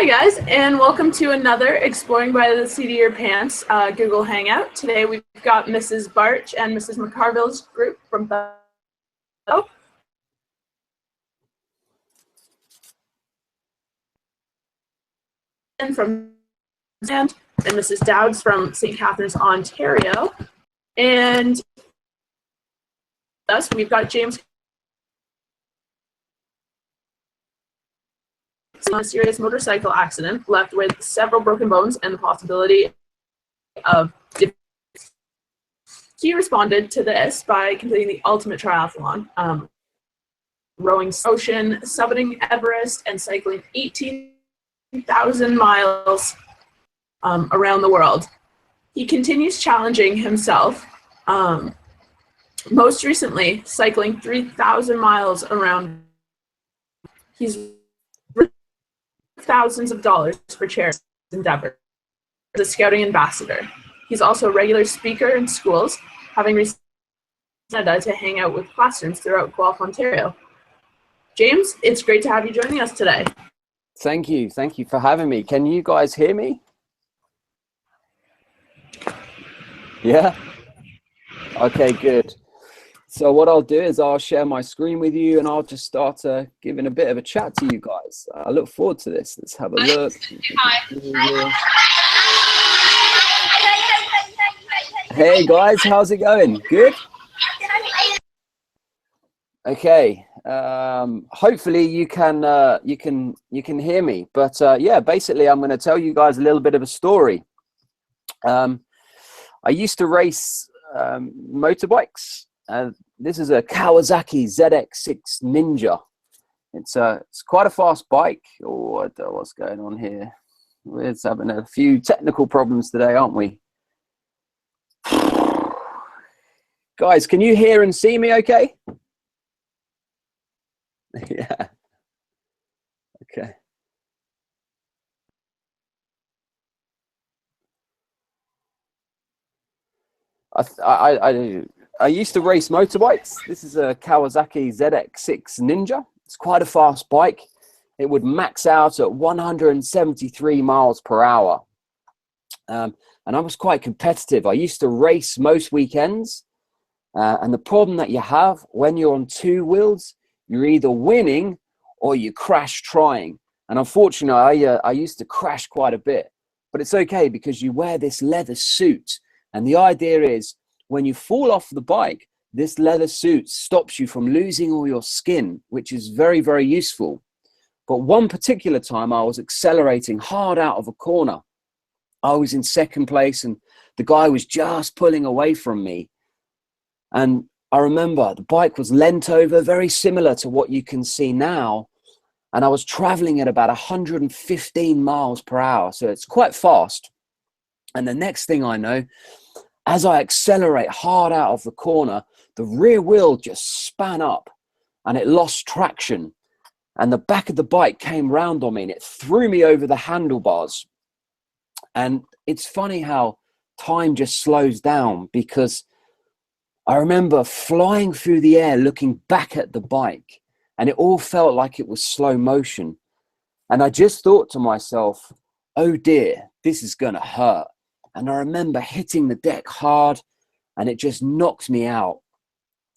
Hi guys, and welcome to another Exploring by the Seat of Your Pants Google Hangout. Today we've got Mrs. Barch and Mrs. McCarville's group from Bell. And from and Mrs. Dowds from St. Catharines, Ontario. And thus we've got James on a serious motorcycle accident, left with several broken bones and the possibility of death. He responded to this by completing the ultimate triathlon, rowing ocean, summiting Everest, and cycling 18,000 miles around the world. He continues challenging himself, most recently cycling 3,000 miles around. He's thousands of dollars for charity endeavor as a scouting ambassador. He's also a regular speaker in schools, having recently Canada to hang out with classrooms throughout Guelph, Ontario. James, it's great to have you joining us today. Thank you for having me. Can you guys hear me? Yeah? Okay, good. So what I'll do is I'll share my screen with you and I'll just start giving a bit of a chat to you guys. I look forward to this. Let's have a look. Hey guys, how's it going? Good? Okay. Hopefully you can hear me. But yeah, basically I'm going to tell you guys a little bit of a story. I used to race motorbikes. This is a Kawasaki ZX6 Ninja. It's quite a fast bike. Oh, what's going on here? We're having a few technical problems today, aren't we? Guys, can you hear and see me okay? Yeah. Okay. I used to race motorbikes. This is a Kawasaki ZX6 Ninja. It's quite a fast bike. It would max out at 173 miles per hour. And I was quite competitive. I used to race most weekends. And the problem that you have when you're on two wheels, you're either winning or you crash trying. And unfortunately, I used to crash quite a bit. But it's okay because you wear this leather suit. And the idea is, when you fall off the bike, this leather suit stops you from losing all your skin, which is very, very useful. But one particular time I was accelerating hard out of a corner. I was in second place and the guy was just pulling away from me. And I remember the bike was leant over, very similar to what you can see now. And I was traveling at about 115 miles per hour. So it's quite fast. And the next thing I know, as I accelerate hard out of the corner, the rear wheel just span up and it lost traction. And the back of the bike came round on me and it threw me over the handlebars. And it's funny how time just slows down, because I remember flying through the air, looking back at the bike, and it all felt like it was slow motion. And I just thought to myself, oh dear, this is going to hurt. And I remember hitting the deck hard and it just knocked me out.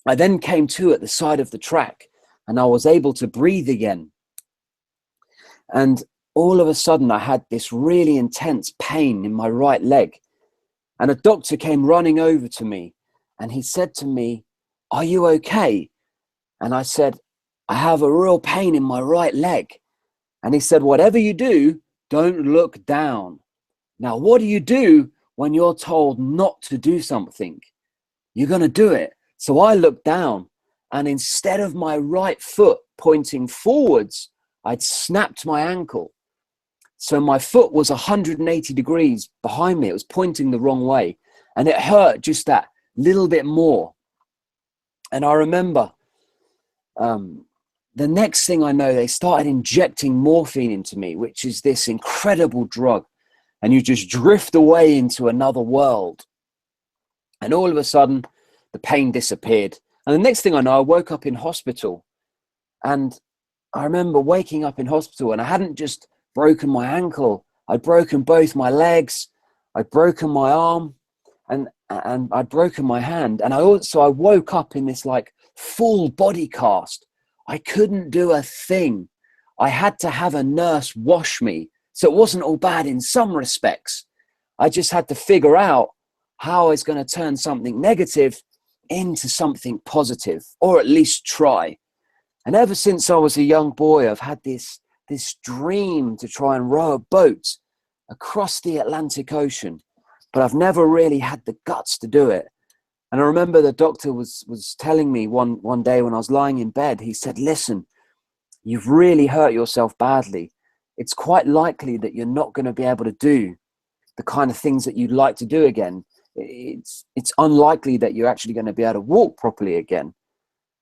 I then came to at the side of the track and I was able to breathe again. And all of a sudden I had this really intense pain in my right leg. And a doctor came running over to me and he said to me, "Are you okay?" And I said, "I have a real pain in my right leg." And he said, "Whatever you do, don't look down." Now, what do you do when you're told not to do something? You're going to do it. So I looked down, and instead of my right foot pointing forwards, I'd snapped my ankle. So my foot was 180 degrees behind me. It was pointing the wrong way, and it hurt just that little bit more. And I remember the next thing I know, they started injecting morphine into me, which is this incredible drug. And you just drift away into another world. And all of a sudden, the pain disappeared. And the next thing I know, I woke up in hospital. And I remember waking up in hospital and I hadn't just broken my ankle, I'd broken both my legs, I'd broken my arm, and I'd broken my hand. And I woke up in this like full body cast. I couldn't do a thing. I had to have a nurse wash me. So it wasn't all bad in some respects. I just had to figure out how I was going to turn something negative into something positive, or at least try. And ever since I was a young boy, I've had this dream to try and row a boat across the Atlantic Ocean, but I've never really had the guts to do it. And I remember the doctor was telling me one day when I was lying in bed, he said, listen, you've really hurt yourself badly. It's quite likely that you're not going to be able to do the kind of things that you'd like to do again. It's unlikely that you're actually going to be able to walk properly again.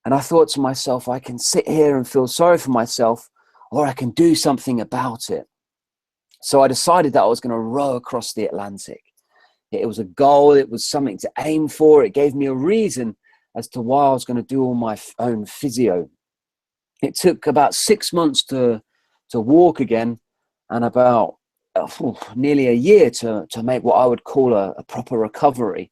And I thought to myself, I can sit here and feel sorry for myself, or I can do something about it. So I decided that I was going to row across the Atlantic. It was a goal. It was something to aim for. It gave me a reason as to why I was going to do all my own physio. It took about 6 months to walk again, and about nearly a year to make what I would call a proper recovery.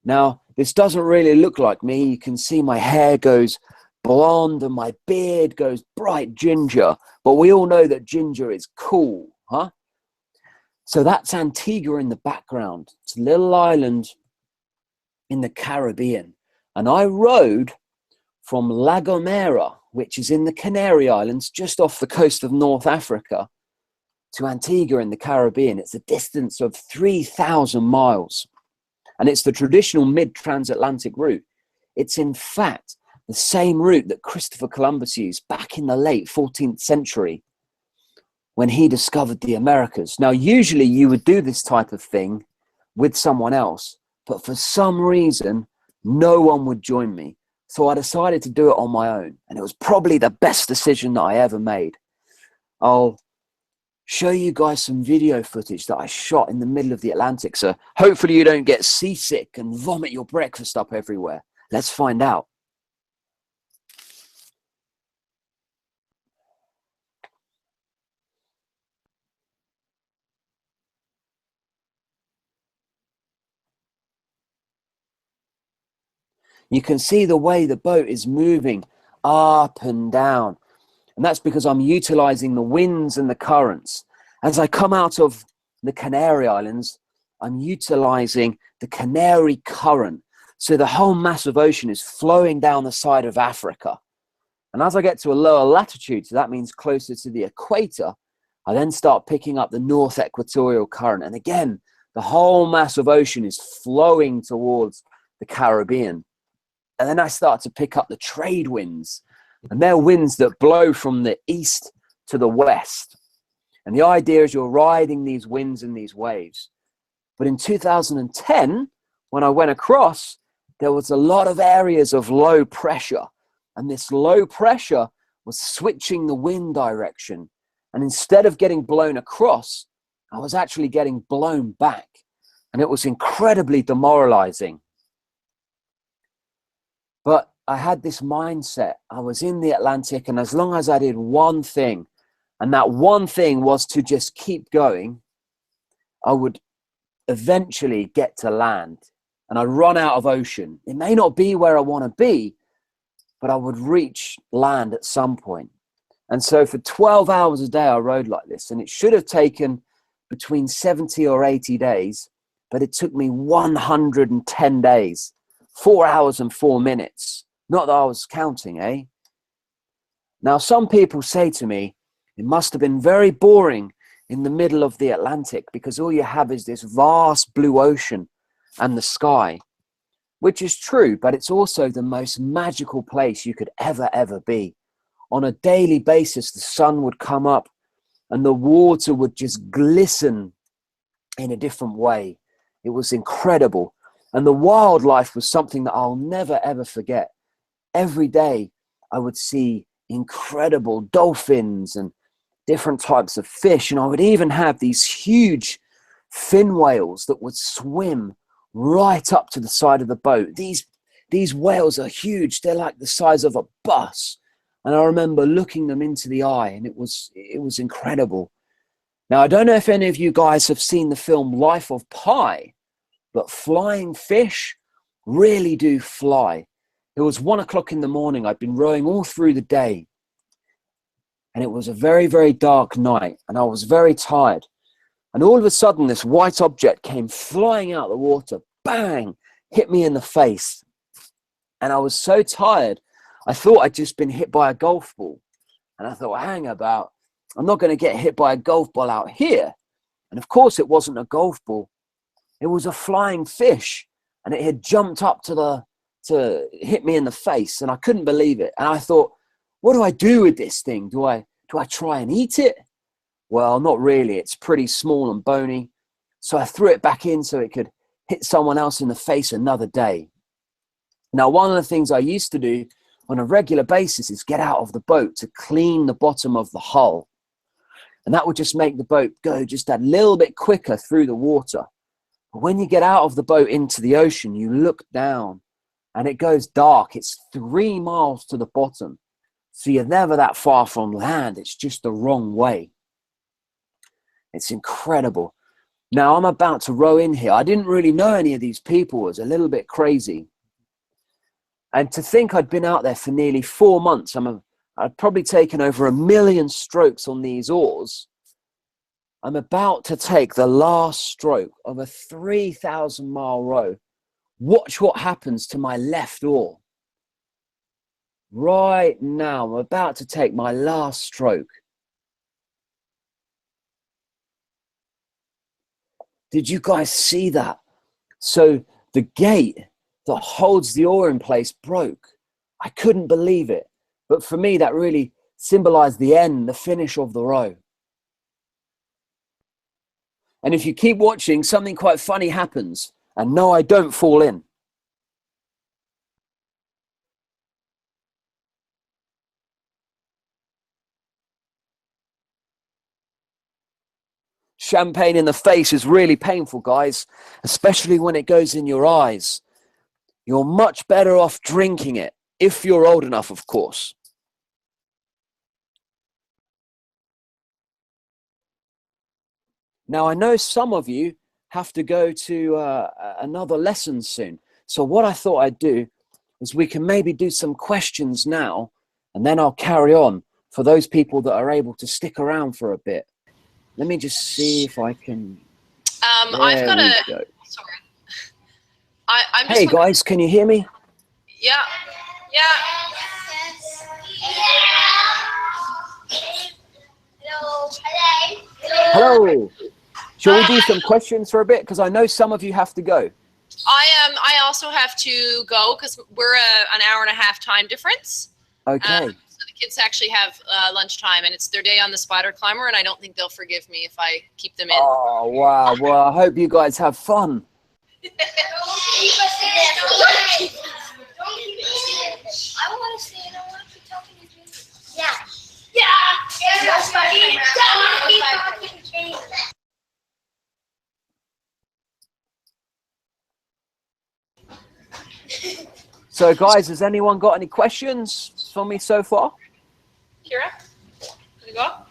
Now, this doesn't really look like me. You can see my hair goes blonde and my beard goes bright ginger, but we all know that ginger is cool, huh? So that's Antigua in the background. It's a little island in the Caribbean. And I rode from La Gomera, which is in the Canary Islands, just off the coast of North Africa, to Antigua in the Caribbean. It's a distance of 3,000 miles. And it's the traditional mid-transatlantic route. It's in fact the same route that Christopher Columbus used back in the late 14th century when he discovered the Americas. Now, usually you would do this type of thing with someone else, but for some reason, no one would join me. So I decided to do it on my own. And it was probably the best decision that I ever made. I'll show you guys some video footage that I shot in the middle of the Atlantic. So hopefully you don't get seasick and vomit your breakfast up everywhere. Let's find out. You can see the way the boat is moving up and down. And that's because I'm utilizing the winds and the currents. As I come out of the Canary Islands, I'm utilizing the Canary current. So the whole massive ocean is flowing down the side of Africa. And as I get to a lower latitude, so that means closer to the equator, I then start picking up the North Equatorial current. And again, the whole massive ocean is flowing towards the Caribbean. And then I start to pick up the trade winds. And they're winds that blow from the east to the west. And the idea is you're riding these winds and these waves. But in 2010, when I went across, there was a lot of areas of low pressure. And this low pressure was switching the wind direction. And instead of getting blown across, I was actually getting blown back. And it was incredibly demoralizing. But I had this mindset. I was in the Atlantic, and as long as I did one thing, and that one thing was to just keep going, I would eventually get to land and I'd run out of ocean. It may not be where I want to be, but I would reach land at some point. And so for 12 hours a day, I rode like this, and it should have taken between 70 or 80 days, but it took me 110 days. 4 hours and 4 minutes. Not that I was counting, eh? Now, some people say to me, it must have been very boring in the middle of the Atlantic because all you have is this vast blue ocean and the sky, which is true, but it's also the most magical place you could ever be. On a daily basis, the sun would come up and the water would just glisten in a different way. It was incredible. And the wildlife was something that I'll never, ever forget. Every day I would see incredible dolphins and different types of fish. And I would even have these huge fin whales that would swim right up to the side of the boat. These whales are huge. They're like the size of a bus. And I remember looking them into the eye, and it was incredible. Now, I don't know if any of you guys have seen the film Life of Pi, but flying fish really do fly. It was 1 o'clock in the morning. I'd been rowing all through the day. And it was a very, very dark night. And I was very tired. And all of a sudden, this white object came flying out of the water. Bang! Hit me in the face. And I was so tired, I thought I'd just been hit by a golf ball. And I thought, hang about, I'm not going to get hit by a golf ball out here. And of course, it wasn't a golf ball. It was a flying fish. And it had jumped up to hit me in the face. And I couldn't believe it. And I thought, what do I do with this thing? Do I try and eat it? Well, not really. It's pretty small and bony. So I threw it back in so it could hit someone else in the face another day. Now, one of the things I used to do on a regular basis is get out of the boat to clean the bottom of the hull. And that would just make the boat go just a little bit quicker through the water. But when you get out of the boat into the ocean, you look down and it goes dark. It's 3 miles to the bottom. So you're never that far from land. It's just the wrong way. It's incredible. Now I'm about to row in here. I didn't really know any of these people. It was a little bit crazy. And to think I'd been out there for nearly 4 months, I'd probably taken over 1 million strokes on these oars. I'm about to take the last stroke of a 3,000-mile row. Watch what happens to my left oar. Right now, I'm about to take my last stroke. Did you guys see that? So the gate that holds the oar in place broke. I couldn't believe it. But for me, that really symbolized the end, the finish of the row. And if you keep watching, something quite funny happens. And no, I don't fall in. Champagne in the face is really painful, guys, especially when it goes in your eyes. You're much better off drinking it, if you're old enough, of course. Now, I know some of you have to go to another lesson soon. So what I thought I'd do is we can maybe do some questions now, and then I'll carry on for those people that are able to stick around for a bit. Let me just see if I can. I've got a. Sorry. I'm just. Hey guys, can you hear me? Yeah. Yeah. Hello. Shall we do some questions for a bit? Because I know some of you have to go. I also have to go because we're an hour and a half time difference. Okay. So the kids actually have lunchtime, and it's their day on the spider climber, and I don't think they'll forgive me if I keep them in. Oh wow! Well, I hope you guys have fun. I want to see it. I want to keep talking to you. Yeah. Yeah. That's funny. Don't keep talking to me. So guys, has anyone got any questions for me so far? Kira, you go.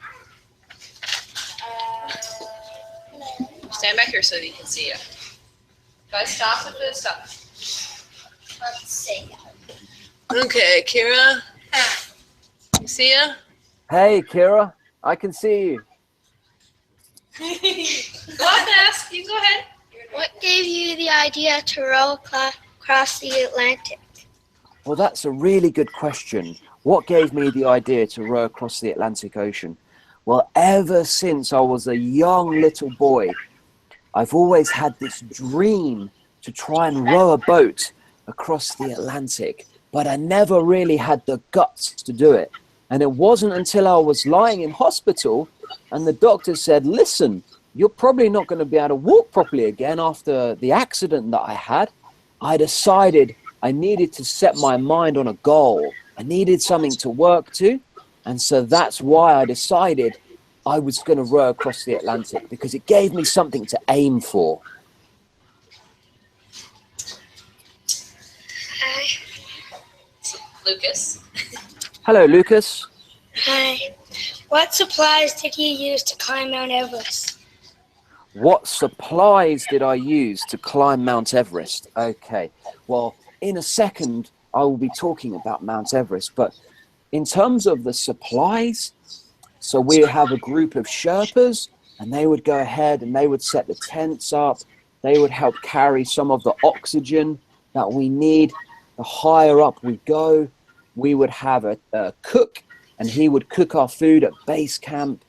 Stand back here so that you can see you. Guys, stop with this stuff. Let's see. Okay, Kira. You see ya? Hey Kira, I can see you. Go ahead and ask. You go ahead. What gave you the idea to row across the Atlantic? Well, that's a really good question. What gave me the idea to row across the Atlantic Ocean? Well, ever since I was a young little boy, I've always had this dream to try and row a boat across the Atlantic, but I never really had the guts to do it. And it wasn't until I was lying in hospital and the doctor said, listen, you're probably not going to be able to walk properly again after the accident that I had. I decided I needed to set my mind on a goal. I needed something to work to. And so that's why I decided I was going to row across the Atlantic, because it gave me something to aim for. Lucas. Hello, Lucas. Hi. What supplies did you use to climb Mount Everest? What supplies did I use to climb Mount Everest? Okay, well, in a second, I will be talking about Mount Everest, but in terms of the supplies, so we have a group of Sherpas, and they would go ahead and they would set the tents up. They would help carry some of the oxygen that we need. The higher up we go, we would have a cook, and he would cook our food at base camp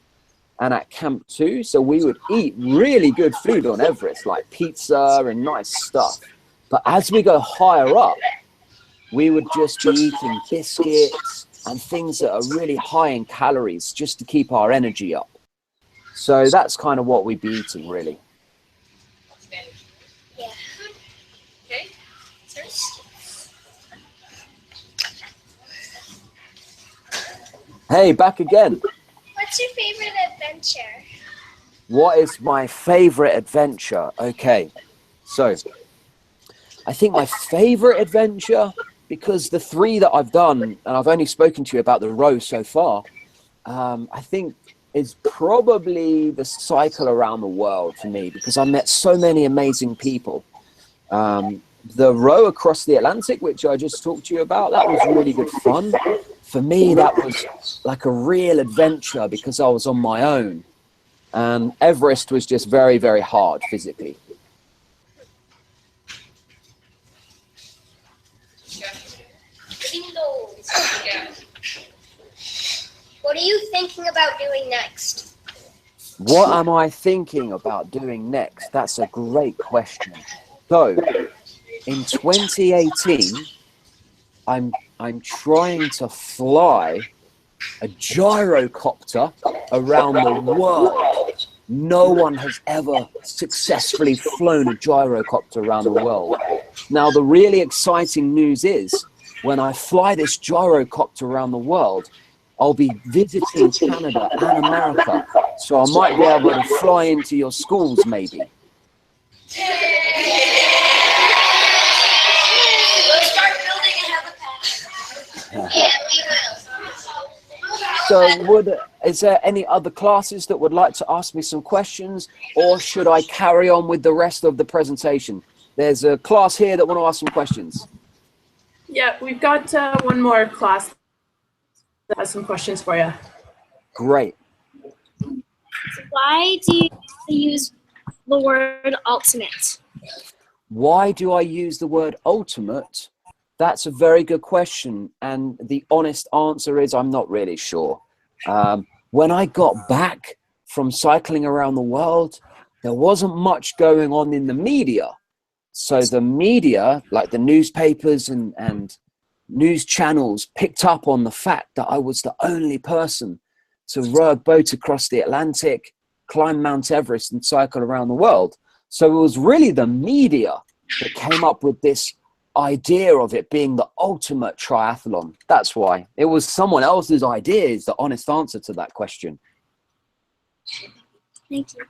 and at camp 2. So we would eat really good food on Everest, like pizza and nice stuff. But as we go higher up, we would just be eating biscuits and things that are really high in calories just to keep our energy up. So that's kind of what we'd be eating, really. Yeah. Okay. Hey, back again. What's your favorite adventure? What is my favorite adventure? Okay, so I think my favorite adventure, because the 3 that I've done, and I've only spoken to you about the row so far, I think is probably the cycle around the world for me, because I met so many amazing people. The row across the Atlantic, which I just talked to you about, that was really good fun. For me, that was like a real adventure because I was on my own. And Everest was just very, very hard physically. What are you thinking about doing next? What am I thinking about doing next? That's a great question. So, in 2018, I'm trying to fly a gyrocopter around the world. No one has ever successfully flown a gyrocopter around the world. Now, the really exciting news is, when I fly this gyrocopter around the world, I'll be visiting Canada and America. So I might be able to fly into your schools, maybe. So is there any other classes that would like to ask me some questions, or should I carry on with the rest of the presentation? There's a class here that want to ask some questions. Yeah, we've got one more class that has some questions for you. Great. Why do you use the word ultimate? Why do I use the word ultimate? That's a very good question. And the honest answer is I'm not really sure. When I got back from cycling around the world, there wasn't much going on in the media. So the media, like the newspapers and news channels, picked up on the fact that I was the only person to row a boat across the Atlantic, climb Mount Everest, and cycle around the world. So it was really the media that came up with this idea of it being the ultimate triathlon. That's why. It was someone else's idea is the honest answer to that question. Thank you.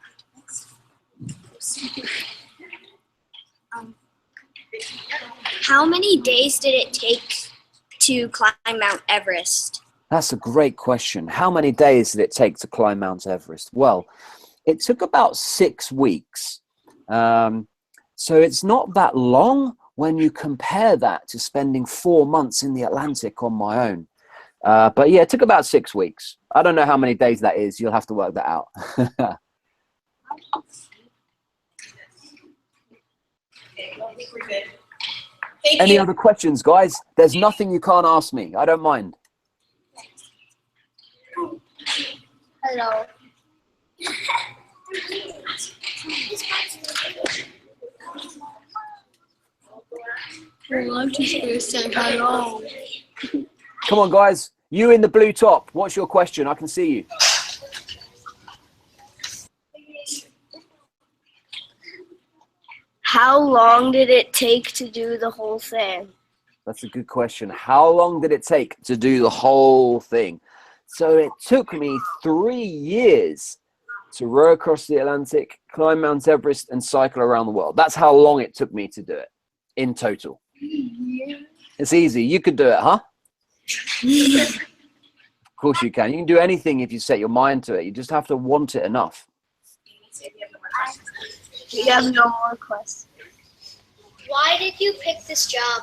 How many days did it take to climb Mount Everest? That's a great question. How many days did it take to climb Mount Everest? Well, it took about 6 weeks. So it's not that long when you compare that to spending 4 months in the Atlantic on my own. But yeah, it took about 6 weeks. I don't know how many days that is. You'll have to work that out. Any other questions, guys? There's nothing you can't ask me. I don't mind. Hello. I'm just going to say hello. Come on, guys. You in the blue top. What's your question? I can see you. How long did it take to do the whole thing? That's a good question. How long did it take to do the whole thing? So it took me 3 years to row across the Atlantic, climb Mount Everest, and cycle around the world. That's how long it took me to do it in total. It's easy. You could do it, huh? course you can. You can do anything if you set your mind to it. You just have to want it enough. We have no more questions. Why did you pick this job?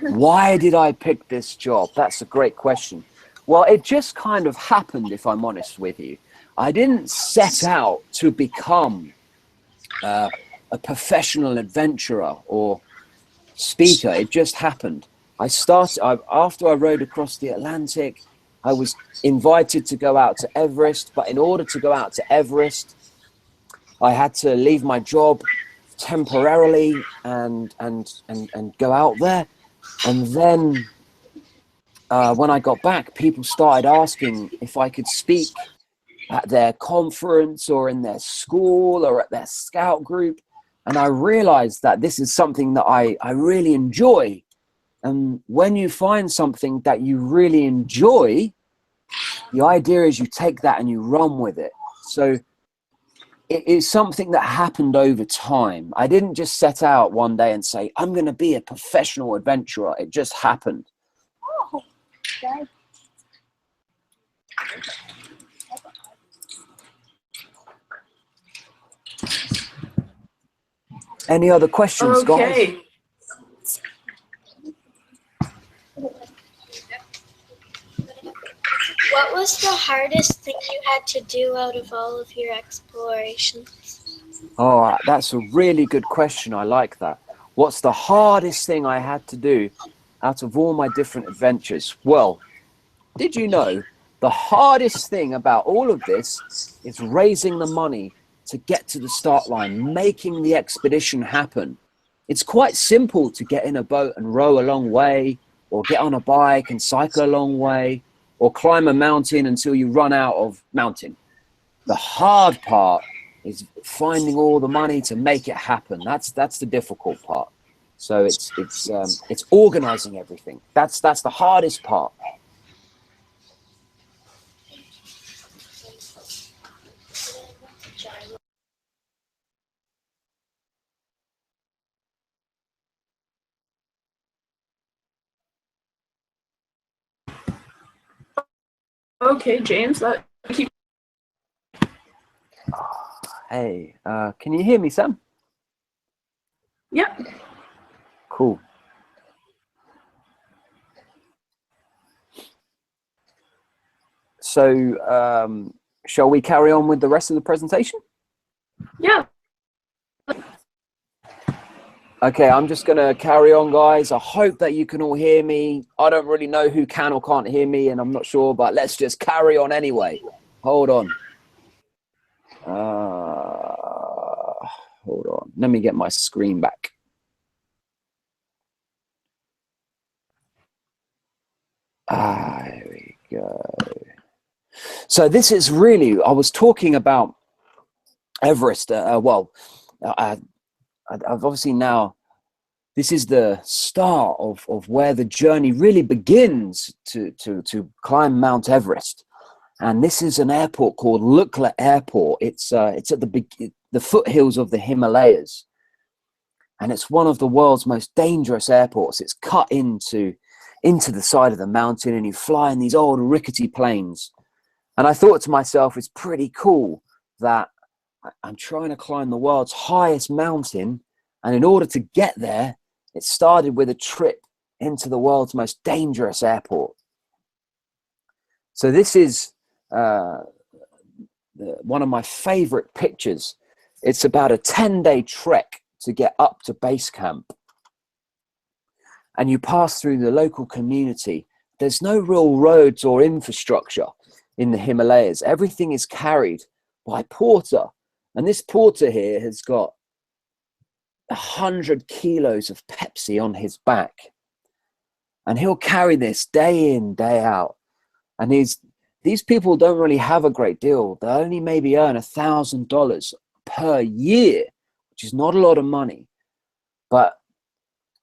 Why did I pick this job? That's a great question. Well, it just kind of happened, if I'm honest with you. I didn't set out to become a professional adventurer or speaker. It just happened. After I rode across the Atlantic, I was invited to go out to Everest. But in order to go out to Everest, I had to leave my job temporarily and go out there. And then when I got back, people started asking if I could speak at their conference or in their school or at their scout group. And I realized that this is something that I really enjoy. And when you find something that you really enjoy, the idea is you take that and you run with it. So it is something that happened over time. I didn't just set out one day and say, I'm going to be a professional adventurer. It just happened. Oh, okay. Any other questions, guys? Okay. What was the hardest thing you had to do out of all of your explorations? Oh, that's a really good question. I like that. What's the hardest thing I had to do out of all my different adventures? Well, did you know the hardest thing about all of this is raising the money to get to the start line, making the expedition happen. It's quite simple to get in a boat and row a long way, or get on a bike and cycle a long way, or climb a mountain until you run out of mountain. The hard part is finding all the money to make it happen. That's the difficult part. So it's organizing everything. That's the hardest part. Okay, James. Hey, can you hear me, Sam? Yep. Cool. So, shall we carry on with the rest of the presentation? Yeah. Okay, I'm just going to carry on, guys. I hope that you can all hear me. I don't really know who can or can't hear me, and I'm not sure, but let's just carry on anyway. Hold on. Hold on. Let me get my screen back. Here we go. So this is really, I was talking about Everest. I've obviously now, this is the start of where the journey really begins to climb Mount Everest. And this is an airport called Lukla Airport. It's at the foothills of the Himalayas. And it's one of the world's most dangerous airports. It's cut into the side of the mountain, and you fly in these old rickety planes. And I thought to myself, it's pretty cool that I'm trying to climb the world's highest mountain. And in order to get there, it started with a trip into the world's most dangerous airport. So this is one of my favorite pictures. It's about a 10-day trek to get up to base camp. And you pass through the local community. There's no real roads or infrastructure in the Himalayas. Everything is carried by porter. And this porter here has got 100 kilos of Pepsi on his back. And he'll carry this day in, day out. And these people don't really have a great deal. They only maybe earn $1,000 per year, which is not a lot of money. But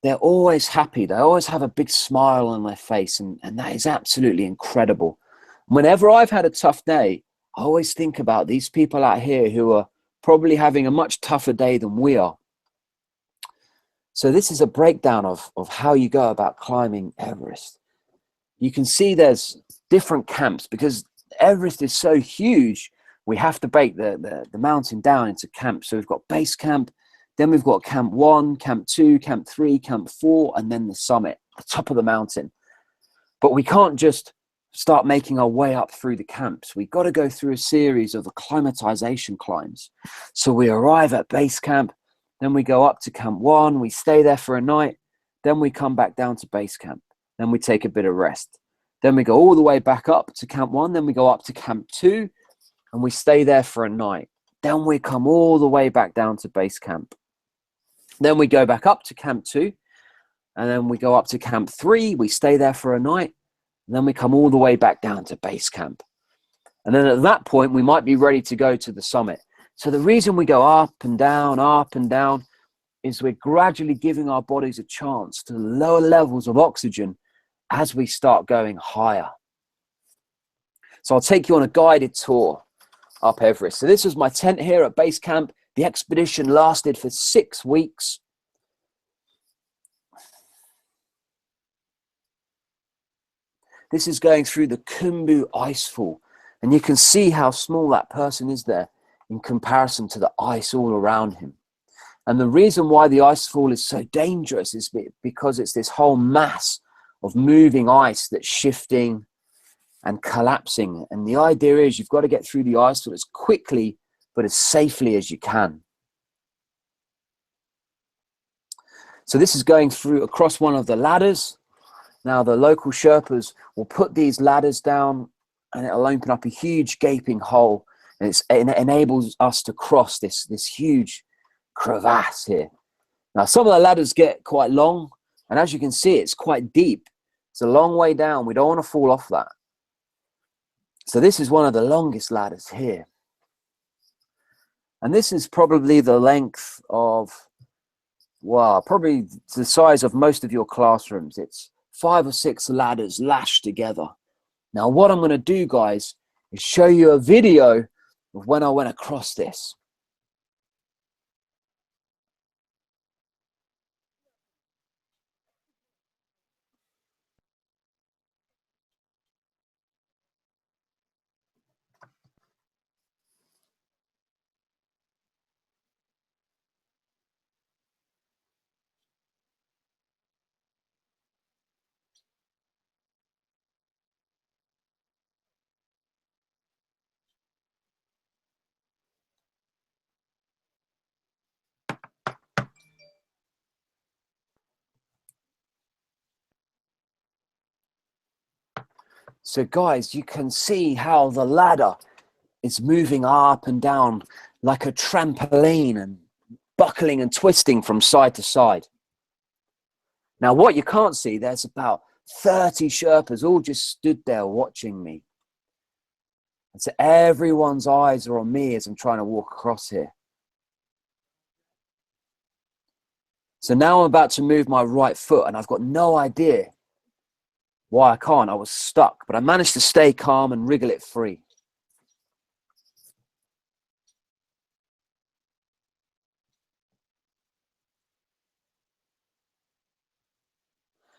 they're always happy. They always have a big smile on their face. And that is absolutely incredible. Whenever I've had a tough day, I always think about these people out here who are probably having a much tougher day than we are. So this is a breakdown of how you go about climbing Everest. you can see there's different camps because Everest is so huge. We have to break the mountain down into camps. So we've got base camp, then we've got camp 1, camp 2, camp 3, camp 4, and then the summit, the top of the mountain. But we can't just start making our way up through the camps. We've got to go through a series of acclimatization climbs. So we arrive at base camp, then we go up to camp 1, we stay there for a night, then we come back down to base camp, then we take a bit of rest. Then we go all the way back up to camp 1, then we go up to camp 2, and we stay there for a night. Then we come all the way back down to base camp. Then we go back up to camp 2, and then we go up to camp 3, we stay there for a night, and then we come all the way back down to base camp. And then at that point, we might be ready to go to the summit. So the reason we go up and down is we're gradually giving our bodies a chance to lower levels of oxygen as we start going higher. So I'll take you on a guided tour up Everest. So this was my tent here at base camp. The expedition lasted for 6 weeks. This is going through the Khumbu icefall, and you can see how small that person is there in comparison to the ice all around him. And the reason why the icefall is so dangerous is because it's this whole mass of moving ice that's shifting and collapsing. And the idea is you've got to get through the icefall as quickly but as safely as you can. So this is going through across one of the ladders. Now the local Sherpas will put these ladders down and it'll open up a huge gaping hole, and it enables us to cross this huge crevasse here. Now some of the ladders get quite long, and as you can see, it's quite deep. It's a long way down. We don't want to fall off that. So this is one of the longest ladders here. And this is probably the length of, well, probably the size of most of your classrooms. It's 5 or 6 ladders lashed together. Now what I'm going to do, guys, is show you a video of when I went across this. So guys, you can see how the ladder is moving up and down like a trampoline and buckling and twisting from side to side. Now what you can't see, there's about 30 Sherpas all just stood there watching me. And so everyone's eyes are on me as I'm trying to walk across here. So now I'm about to move my right foot and I've got no idea why I can't. I was stuck, but I managed to stay calm and wriggle it free.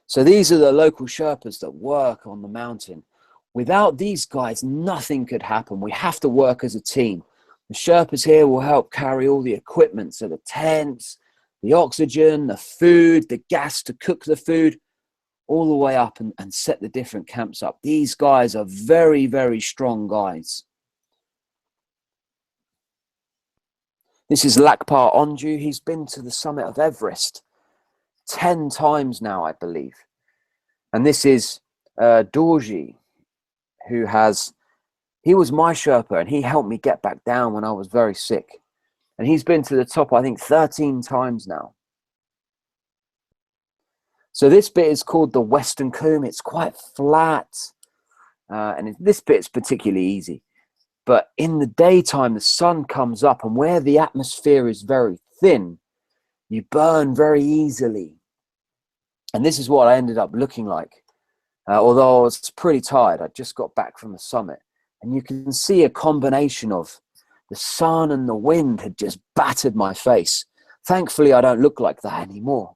So these are the local Sherpas that work on the mountain. Without these guys, nothing could happen. We have to work as a team. The Sherpas here will help carry all the equipment, so the tents, the oxygen, the food, the gas to cook the food, all the way up and set the different camps up. These guys are very, very strong guys. This is Lakpar Onju. He's been to the summit of Everest 10 times now, I believe. And this is Dorji, he was my Sherpa and he helped me get back down when I was very sick. And he's been to the top, I think, 13 times now. So this bit is called the Western Combe. It's quite flat, and this bit is particularly easy. But in the daytime, the sun comes up, and where the atmosphere is very thin, you burn very easily. And this is what I ended up looking like. Although I was pretty tired, I just got back from the summit. And you can see a combination of the sun and the wind had just battered my face. Thankfully, I don't look like that anymore.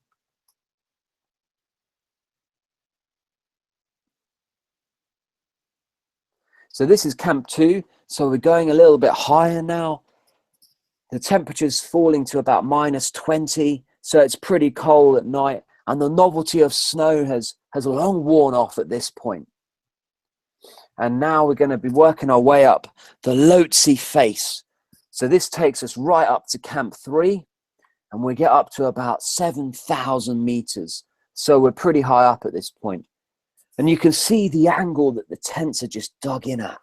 So this is camp 2. So we're going a little bit higher now. The temperature's falling to about -20. So it's pretty cold at night. And the novelty of snow has long worn off at this point. And now we're going to be working our way up the Lhotse face. So this takes us right up to camp 3. And we get up to about 7,000 meters. So we're pretty high up at this point. And you can see the angle that the tents are just dug in at.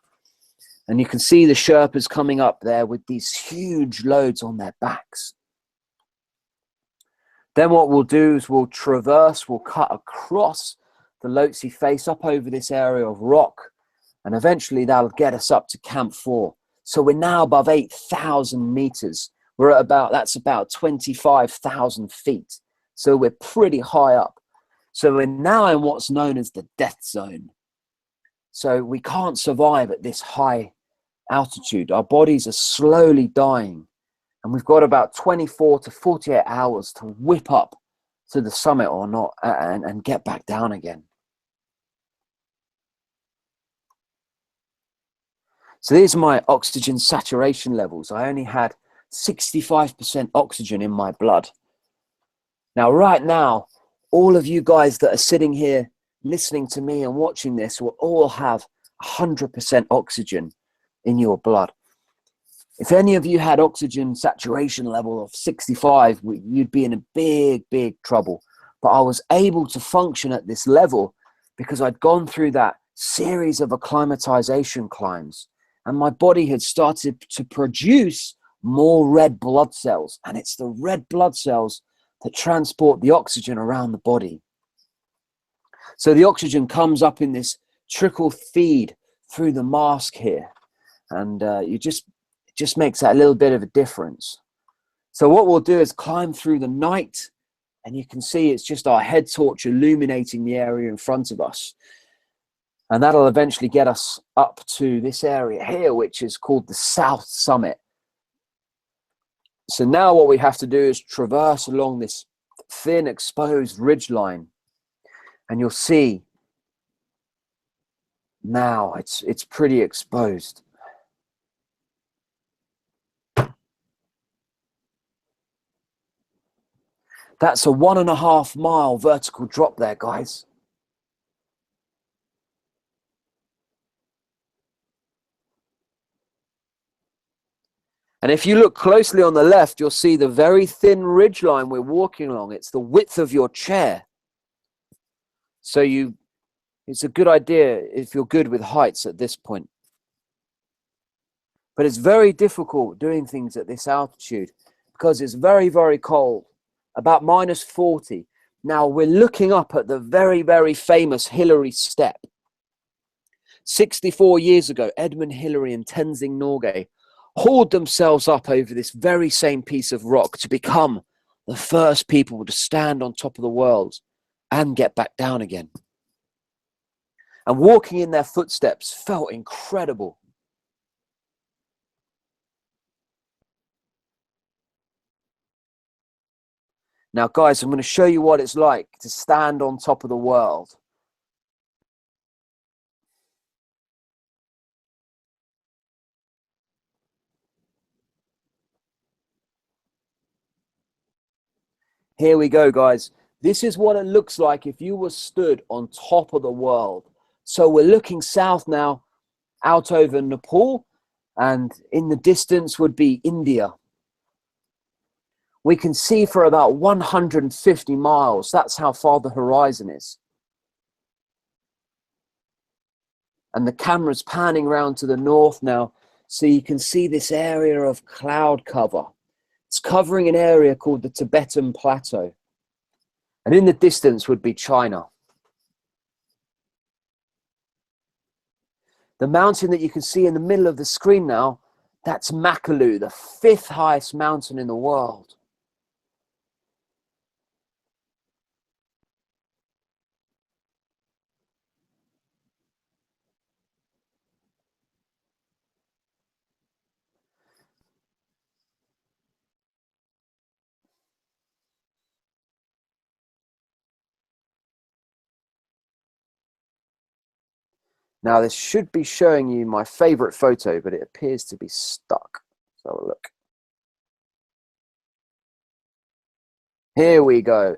And you can see the Sherpas coming up there with these huge loads on their backs. Then what we'll do is we'll cut across the Lhotse face up over this area of rock. And eventually that'll get us up to camp 4. So we're now above 8,000 meters. That's about 25,000 feet. So we're pretty high up. So we're now in what's known as the death zone. So we can't survive at this high altitude. Our bodies are slowly dying. And we've got about 24 to 48 hours to whip up to the summit or not and get back down again. So these are my oxygen saturation levels. I only had 65% oxygen in my blood. Now, right now, all of you guys that are sitting here listening to me and watching this will all have 100% oxygen in your blood. If any of you had oxygen saturation level of 65, you'd be in a big trouble. But I was able to function at this level because I'd gone through that series of acclimatization climbs, and my body had started to produce more red blood cells. And it's the red blood cells that transport the oxygen around the body. So the oxygen comes up in this trickle feed through the mask here. And it just makes that a little bit of a difference. So what we'll do is climb through the night. And you can see it's just our head torch illuminating the area in front of us. And that'll eventually get us up to this area here, which is called the South Summit. So now what we have to do is traverse along this thin exposed ridgeline. And you'll see now it's pretty exposed. That's a 1.5 mile vertical drop there, guys. And if you look closely on the left, you'll see the very thin ridge line we're walking along. It's the width of your chair. So it's a good idea if you're good with heights at this point. But it's very difficult doing things at this altitude because it's very cold, about -40. Now we're looking up at the very famous Hillary Step. 64 years ago, Edmund Hillary and Tenzing Norgay hauled themselves up over this very same piece of rock to become the first people to stand on top of the world and get back down again. And walking in their footsteps felt incredible. Now, guys, I'm going to show you what it's like to stand on top of the world. Here we go, guys. This is what it looks like if you were stood on top of the world. So we're looking south now, out over Nepal, and in the distance would be India. We can see for about 150 miles. That's how far the horizon is. And the camera's panning around to the north now, so you can see this area of cloud cover. It's covering an area called the Tibetan Plateau. And in the distance would be China. The mountain that you can see in the middle of the screen now, that's Makalu, the 5th highest mountain in the world. Now, this should be showing you my favorite photo, but it appears to be stuck. Let's have a look. Here we go.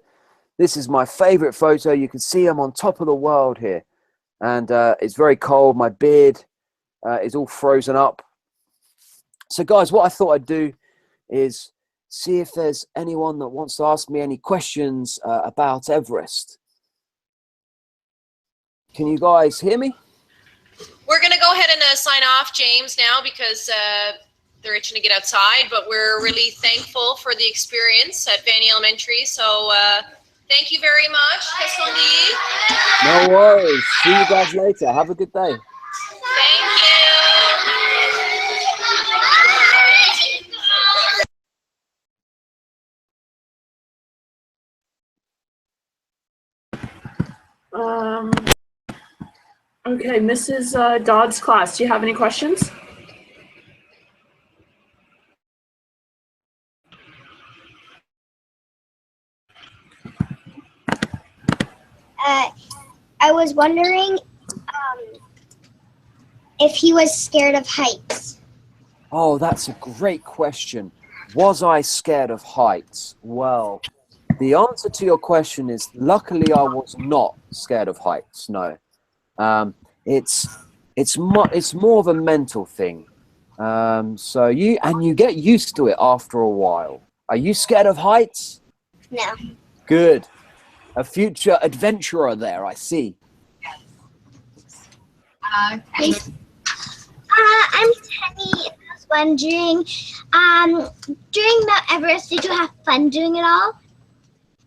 This is my favorite photo. You can see I'm on top of the world here. And it's very cold. My beard is all frozen up. So, guys, what I thought I'd do is see if there's anyone that wants to ask me any questions about Everest. Can you guys hear me? We're going to go ahead and sign off, James, now because they're itching to get outside. But we're really thankful for the experience at Vanny Elementary. So thank you very much, Ketchell. No worries. See you guys later. Have a good day. Thank you. Okay, Mrs. Dodd's class, do you have any questions? I was wondering if he was scared of heights. Oh, that's a great question. Was I scared of heights? Well, the answer to your question is luckily I was not scared of heights. No, it's more of a mental thing. So you get used to it after a while. Are you scared of heights? No. Good. A future adventurer there, I see. I'm Penny. I was wondering, during Mount Everest, did you have fun doing it all?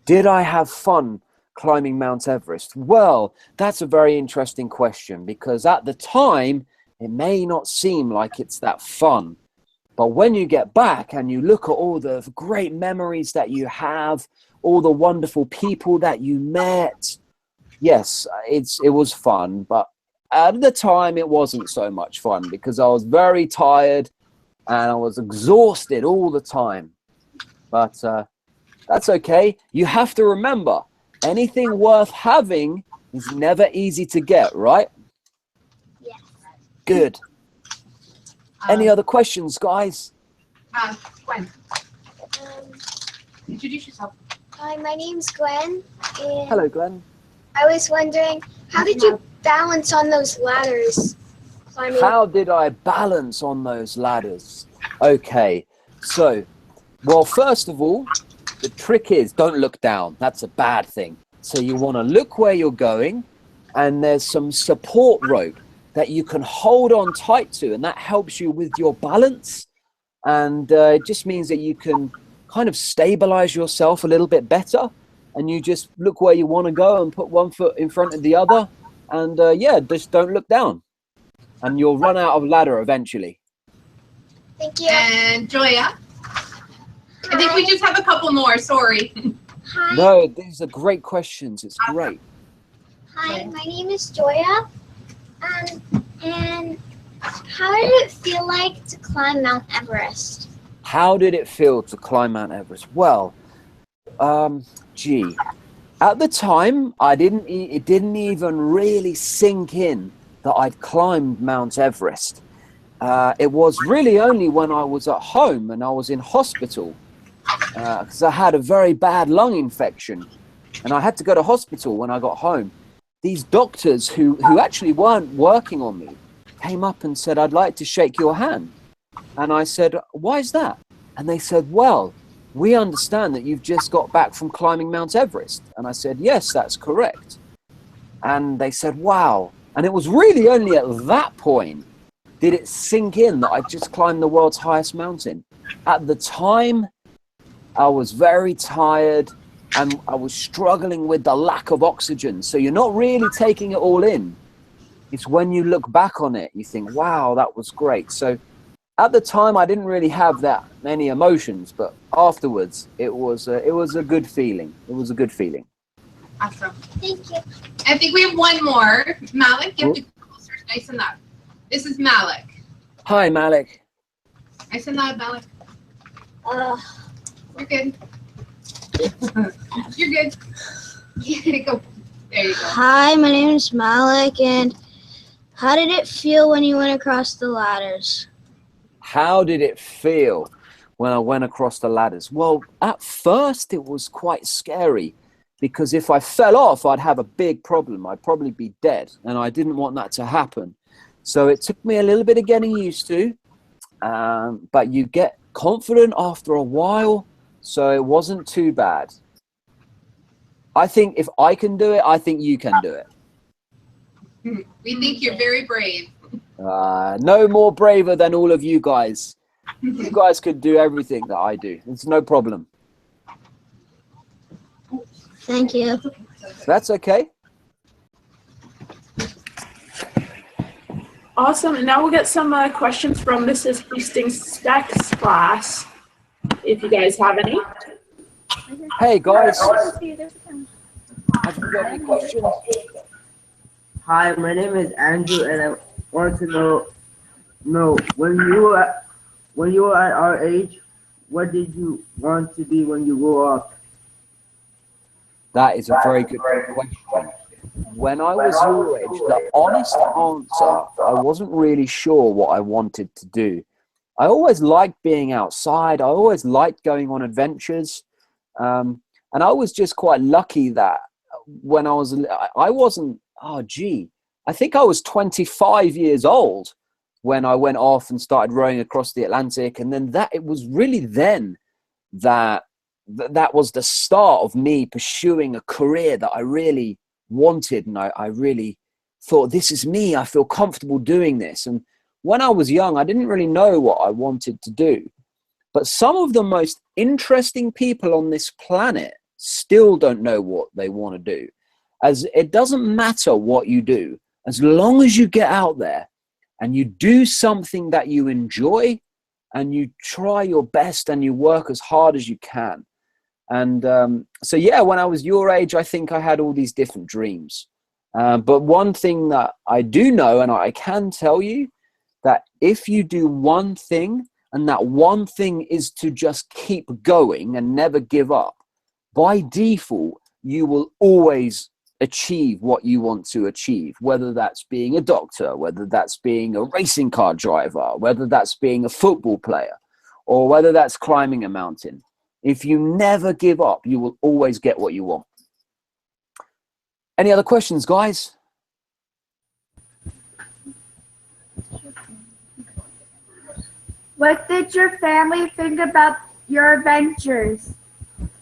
Did I have fun climbing Mount Everest? Well, that's a very interesting question because at the time, it may not seem like it's that fun. But when you get back and you look at all the great memories that you have, all the wonderful people that you met, yes, it was fun. But at the time, it wasn't so much fun because I was very tired and I was exhausted all the time. But that's okay. You have to remember, anything worth having is never easy to get, right? Yes. Good. Any other questions, guys? Gwen, introduce yourself. Hi, my name's Gwen. And Hello, Glenn. I was wondering, how did you balance on those ladders? Climbing? How did I balance on those ladders? Okay, so, well, first of all, the trick is don't look down. That's a bad thing. So you want to look where you're going, and there's some support rope that you can hold on tight to, and that helps you with your balance. And it just means that you can kind of stabilize yourself a little bit better, and you just look where you want to go and put one foot in front of the other, and yeah, just don't look down, and you'll run out of ladder eventually. Thank you. And Joya. I think we just have a couple more, sorry. Hi. No, these are great questions. It's great. Hi, my name is Joya. And how did it feel like to climb Mount Everest? How did it feel to climb Mount Everest? Well, gee, at the time, it didn't even really sink in that I'd climbed Mount Everest. It was really only when I was at home and I was in hospital because I had a very bad lung infection and I had to go to hospital when I got home. These doctors who actually weren't working on me came up and said, "I'd like to shake your hand." And I said, "Why is that?" And they said, "Well, we understand that you've just got back from climbing Mount Everest." And I said, "Yes, that's correct." And they said, "Wow." And it was really only at that point did it sink in that I just climbed the world's highest mountain. At the time, I was very tired and I was struggling with the lack of oxygen. So you're not really taking it all in. It's when you look back on it, you think, wow, that was great. So at the time, I didn't really have that many emotions, but afterwards, it was a good feeling. It was a good feeling. Awesome. Thank you. I think we have one more. Malik, you have to go closer, nice and loud. This is Malik. Hi, Malik. Nice and loud, Malik. You're good. You're good. Go. There you go. Hi, my name is Malik, and How did it feel when you went across the ladders? How did it feel when I went across the ladders? Well, at first it was quite scary because if I fell off, I'd have a big problem. I'd probably be dead, and I didn't want that to happen. So it took me a little bit of getting used to, but you get confident after a while, so it wasn't too bad. I think if I can do it, I think you can do it. We think you're very brave. No more braver than all of you guys. You guys could do everything that I do. It's no problem. Thank you. That's okay. Awesome. And now we'll get some questions from Mrs. Hastings' specs class, if you guys have any. Hey guys, have you got any questions? Hi, my name is Andrew, and I want to know when you were at our age, what did you want to be when you grew up? That is a very good question. When I was your age, the honest answer, I wasn't really sure what I wanted to do. I always liked being outside. I always liked going on adventures. And I was just quite lucky that when I wasn't, I think I was 25 years old when I went off and started rowing across the Atlantic. And then it was really then that was the start of me pursuing a career that I really wanted. And I really thought, this is me. I feel comfortable doing this. And when I was young, I didn't really know what I wanted to do. But some of the most interesting people on this planet still don't know what they want to do. As it doesn't matter what you do, as long as you get out there and you do something that you enjoy and you try your best and you work as hard as you can. And so, yeah, when I was your age, I think I had all these different dreams. But one thing that I do know, and I can tell you, that if you do one thing, and that one thing is to just keep going and never give up, by default, you will always achieve what you want to achieve, whether that's being a doctor, whether that's being a racing car driver, whether that's being a football player, or whether that's climbing a mountain. If you never give up, you will always get what you want. Any other questions, guys? What did your family think about your adventures?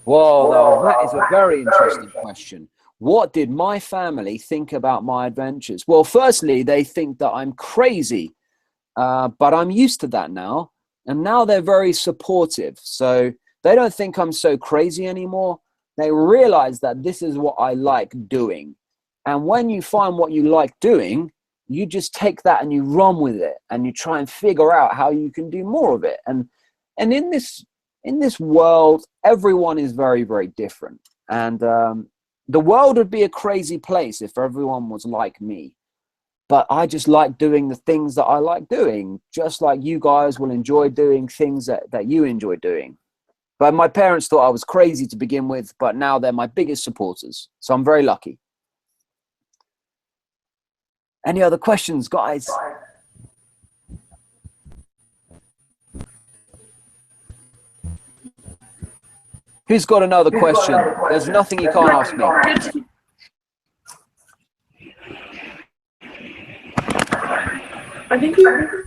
Well, that is a very interesting question. What did my family think about my adventures? Well, firstly, they think that I'm crazy, but I'm used to that now. And now they're very supportive. So they don't think I'm so crazy anymore. They realize that this is what I like doing. And when you find what you like doing, you just take that and you run with it and you try and figure out how you can do more of it. And in this world, everyone is very, very different. And the world would be a crazy place if everyone was like me. But I just like doing the things that I like doing, just like you guys will enjoy doing things that you enjoy doing. But my parents thought I was crazy to begin with, but now they're my biggest supporters. So I'm very lucky. Any other questions, guys? Who's got another question? There's nothing you can't ask me. I think you.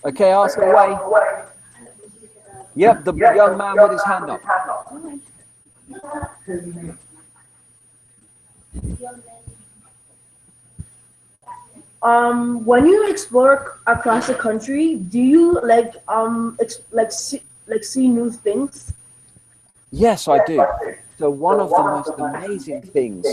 Okay, ask away. Yep, the young man with his hand up. When you explore across the country, do you see new things? Yes, I do. So one of the most amazing things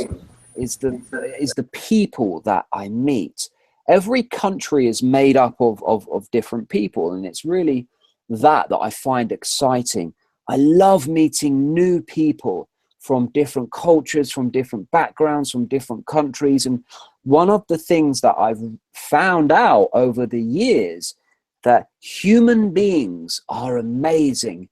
is the people that I meet. Every country is made up of different people, and it's really that I find exciting. I love meeting new people from different cultures, from different backgrounds, from different countries. And one of the things that I've found out over the years, that human beings are amazing.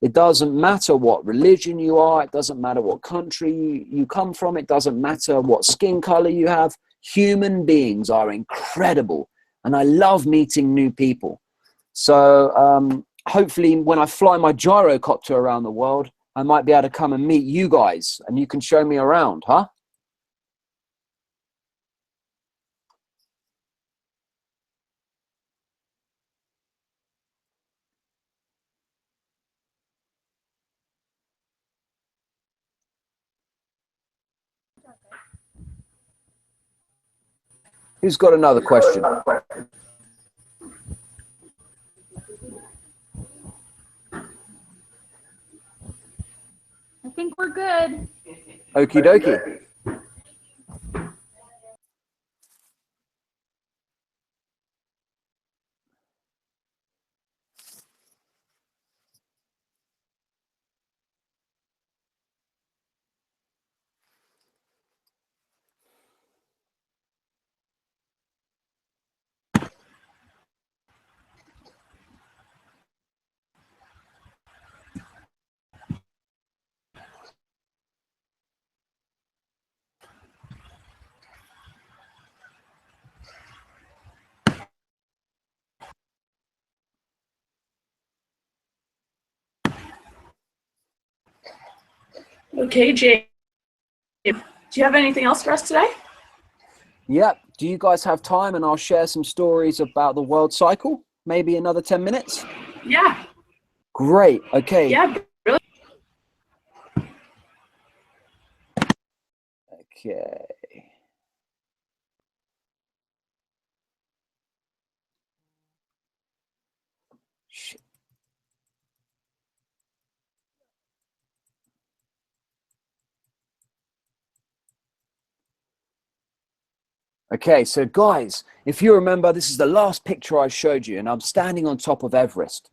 It doesn't matter what religion you are. It doesn't matter what country you come from. It doesn't matter what skin color you have. Human beings are incredible. And I love meeting new people. So hopefully when I fly my gyrocopter around the world, I might be able to come and meet you guys and you can show me around, huh? Who's got another question? I think we're good. Okie dokie. Okay, Jame, do you have anything else for us today? Yep. Do you guys have time and I'll share some stories about the world cycle? Maybe another 10 minutes? Yeah. Great. Okay. Yeah, really. Okay. Shit. Okay, so guys, if you remember, this is the last picture I showed you, and I'm standing on top of Everest.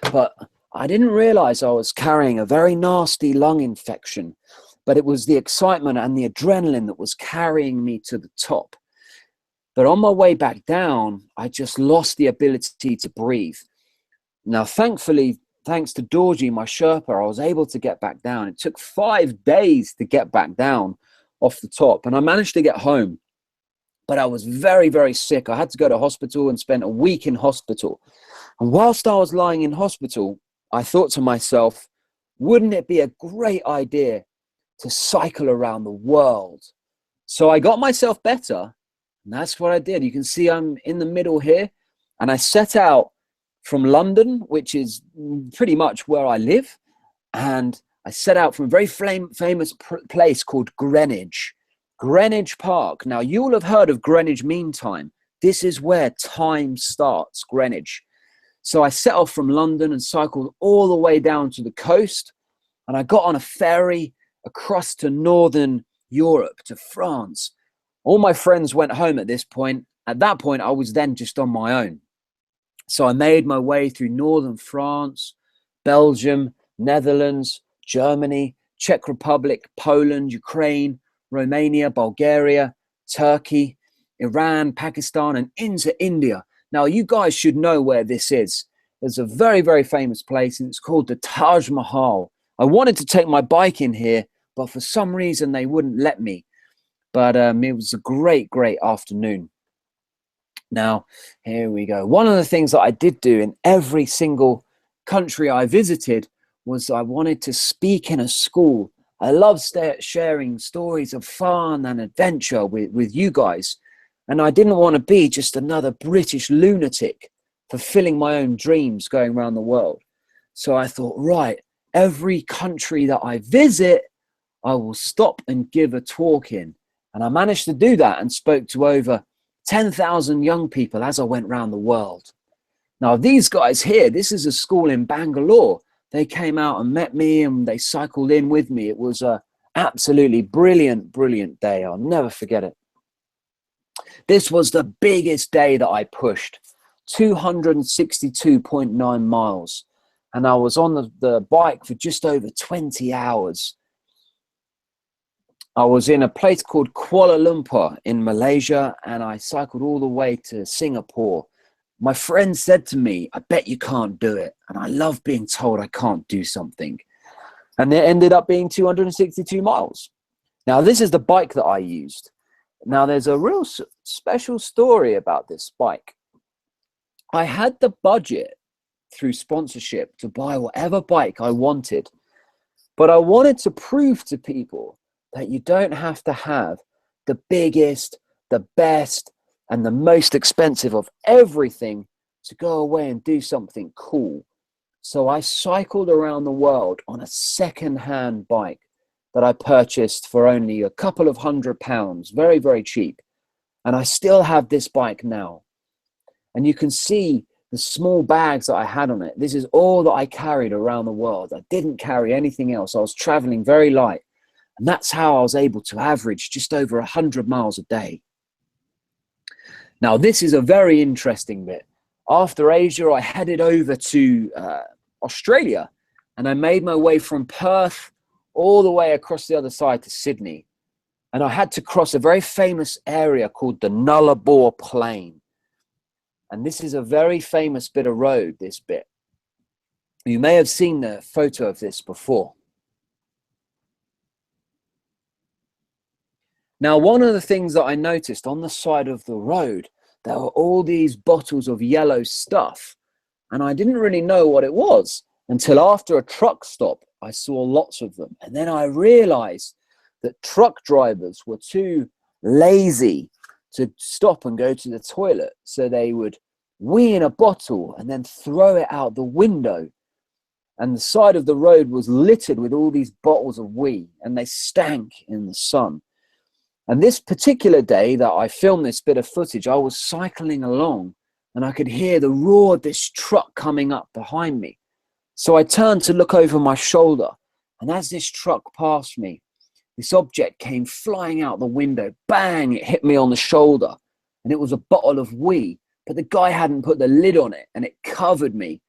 But I didn't realize I was carrying a very nasty lung infection, but it was the excitement and the adrenaline that was carrying me to the top. But on my way back down, I just lost the ability to breathe. Now, thankfully, thanks to Dorji, my Sherpa, I was able to get back down. It took 5 days to get back down off the top, and I managed to get home. But I was very, very sick. I had to go to hospital and spent a week in hospital. And whilst I was lying in hospital, I thought to myself, wouldn't it be a great idea to cycle around the world? So I got myself better, and that's what I did. You can see I'm in the middle here, and I set out from London, which is pretty much where I live, and I set out from a very famous place called Greenwich Park. Now, you will have heard of Greenwich Mean Time. This is where time starts, Greenwich. So I set off from London and cycled all the way down to the coast, and I got on a ferry across to Northern Europe, to France. All my friends went home at this point. At that point, I was then just on my own. So I made my way through Northern France, Belgium, Netherlands, Germany, Czech Republic, Poland, Ukraine, Romania, Bulgaria, Turkey, Iran, Pakistan, and into India. Now, you guys should know where this is. There's a very, very famous place, and it's called the Taj Mahal. I wanted to take my bike in here, but for some reason they wouldn't let me. But it was a great, great afternoon. Now, here we go. One of the things that I did do in every single country I visited was I wanted to speak in a school. I love sharing stories of fun and adventure with you guys. And I didn't want to be just another British lunatic fulfilling my own dreams going around the world. So I thought, right, every country that I visit, I will stop and give a talk in. And I managed to do that and spoke to over 10,000 young people as I went around the world. Now, these guys here, this is a school in Bangalore. They came out and met me and they cycled in with me. It was a absolutely brilliant, brilliant day. I'll never forget it. This was the biggest day that I pushed. 262.9 miles. And I was on the bike for just over 20 hours. I was in a place called Kuala Lumpur in Malaysia, and I cycled all the way to Singapore. My friend said to me, I bet you can't do it. And I love being told I can't do something. And it ended up being 262 miles. Now, this is the bike that I used. Now, there's a real special story about this bike. I had the budget through sponsorship to buy whatever bike I wanted, but I wanted to prove to people that you don't have to have the biggest, the best, and the most expensive of everything to go away and do something cool. So I cycled around the world on a second-hand bike that I purchased for only a couple of £100, very, very cheap. And I still have this bike now. And you can see the small bags that I had on it. This is all that I carried around the world. I didn't carry anything else. I was traveling very light. And that's how I was able to average just over 100 miles a day. Now, this is a very interesting bit. After Asia, I headed over to Australia, and I made my way from Perth all the way across the other side to Sydney. And I had to cross a very famous area called the Nullarbor Plain. And this is a very famous bit of road, this bit. You may have seen the photo of this before. Now, one of the things that I noticed on the side of the road, there were all these bottles of yellow stuff. And I didn't really know what it was until after a truck stop, I saw lots of them. And then I realized that truck drivers were too lazy to stop and go to the toilet. So they would wee in a bottle and then throw it out the window. And the side of the road was littered with all these bottles of wee, and they stank in the sun. And this particular day that I filmed this bit of footage, I was cycling along and I could hear the roar of this truck coming up behind me. So I turned to look over my shoulder, and as this truck passed me, this object came flying out the window. Bang! It hit me on the shoulder, and it was a bottle of wee, but the guy hadn't put the lid on it, and it covered me.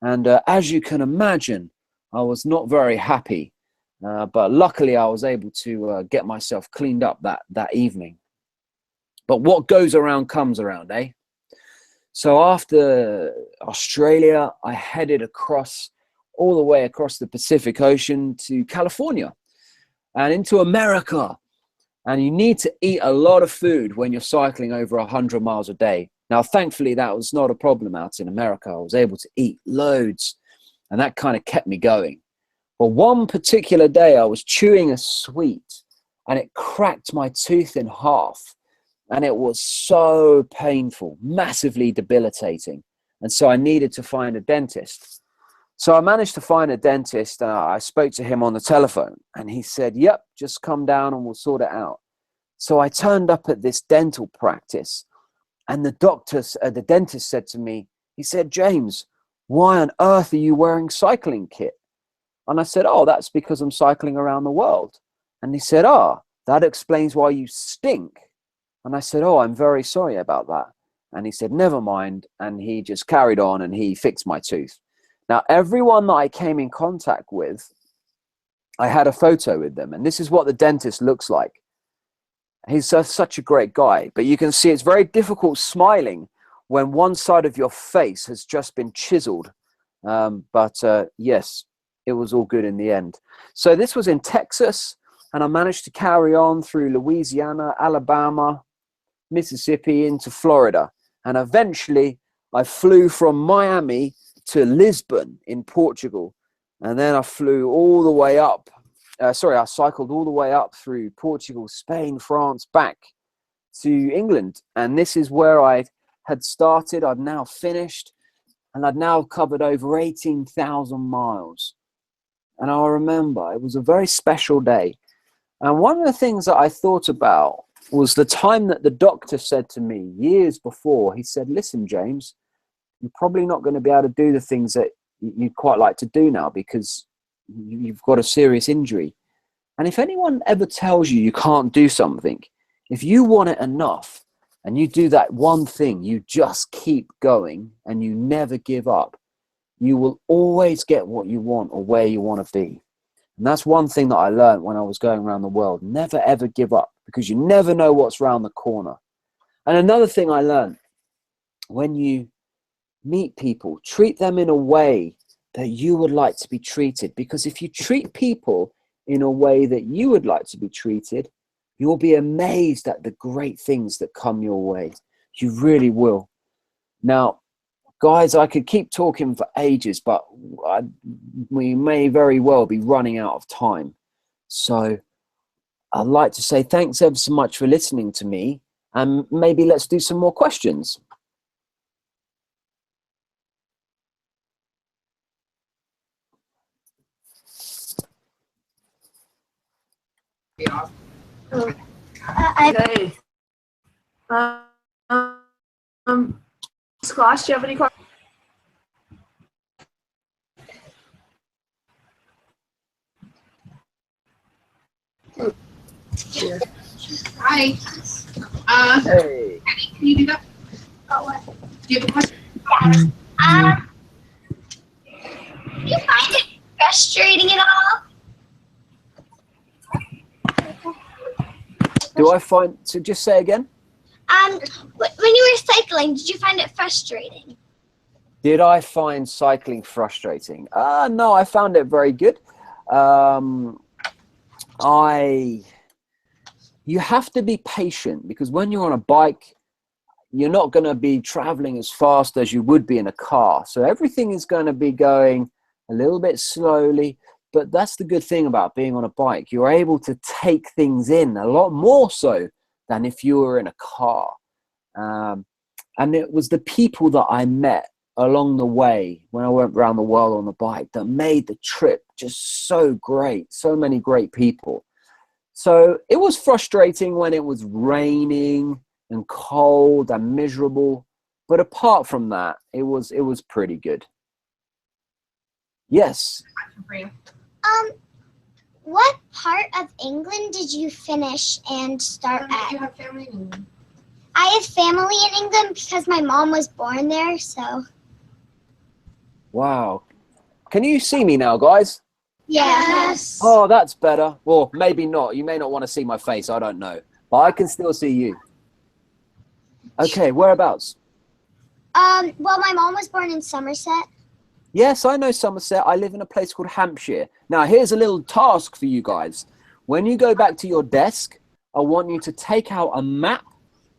And as you can imagine, I was not very happy, but luckily I was able to get myself cleaned up that evening. But what goes around comes around, eh? So after Australia, I headed all the way across the Pacific Ocean to California and into America. And you need to eat a lot of food when you're cycling over 100 miles a day. Now, thankfully, that was not a problem out in America. I was able to eat loads, and that kind of kept me going. But one particular day, I was chewing a sweet, and it cracked my tooth in half. And it was so painful, massively debilitating. And so I needed to find a dentist. So I managed to find a dentist. I spoke to him on the telephone, and he said, yep, just come down and we'll sort it out. So I turned up at this dental practice, and the dentist said to me, he said, James, why on earth are you wearing cycling kit? And I said, oh, that's because I'm cycling around the world. And he said, that explains why you stink. And I said, oh, I'm very sorry about that. And he said, never mind. And he just carried on and he fixed my tooth. Now, everyone that I came in contact with, I had a photo with them. And this is what the dentist looks like. He's such a great guy. But you can see it's very difficult smiling when one side of your face has just been chiseled. Yes, it was all good in the end. So this was in Texas. And I managed to carry on through Louisiana, Alabama, Mississippi into Florida. And eventually I flew from Miami to Lisbon in Portugal. And then I flew all the way up. I cycled all the way up through Portugal, Spain, France, back to England. And this is where I had started. I'd now finished, and I'd now covered over 18,000 miles. And I remember it was a very special day. And one of the things that I thought about was the time that the doctor said to me years before. He said, listen, James, you're probably not going to be able to do the things that you'd quite like to do now because you've got a serious injury. And if anyone ever tells you you can't do something, if you want it enough, and you do that one thing, you just keep going and you never give up, you will always get what you want or where you want to be. And that's one thing that I learned when I was going around the world. Never, ever give up, because you never know what's around the corner. And another thing I learned, when you meet people, treat them in a way that you would like to be treated. Because if you treat people in a way that you would like to be treated, you'll be amazed at the great things that come your way. You really will. Now, guys, I could keep talking for ages, but we may very well be running out of time. So I'd like to say thanks ever so much for listening to me, and maybe let's do some more questions. Okay. Squash, do you have any questions? Hi. Hey. Can you do that? Do you have a question? Do you find it frustrating at all? Do I find, so just say again? When you were cycling, did you find it frustrating? Did I find cycling frustrating? No, I found it very good. You have to be patient, because when you're on a bike, you're not going to be traveling as fast as you would be in a car. So everything is going to be going a little bit slowly. But that's the good thing about being on a bike. You're able to take things in a lot more so than if you were in a car. And it was the people that I met along the way when I went around the world on the bike that made the trip just so great. So many great people. So it was frustrating when it was raining and cold and miserable. But apart from that, it was pretty good. Yes. What part of England did you finish and start at? You have family in England. I have family in England because my mom was born there, so. Wow. Can you see me now, guys? Yes. Oh, that's better. Well, maybe not. You may not want to see my face. I don't know. But I can still see you. Okay, whereabouts? Well, my mom was born in Somerset. Yes, I know Somerset. I live in a place called Hampshire. Now, here's a little task for you guys. When you go back to your desk, I want you to take out a map,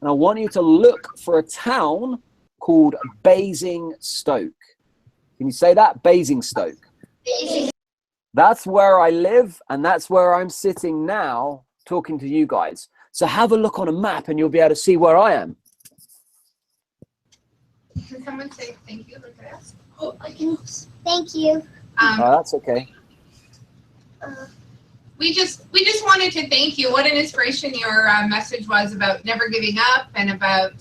and I want you to look for a town called Basingstoke. Can you say that? Basingstoke. That's where I live, and that's where I'm sitting now talking to you guys. So have a look on a map, and you'll be able to see where I am. Can someone say thank you? Look at us. Oh, I can. Thank you. Oh, that's okay. We just wanted to thank you. What an inspiration your message was about never giving up, and about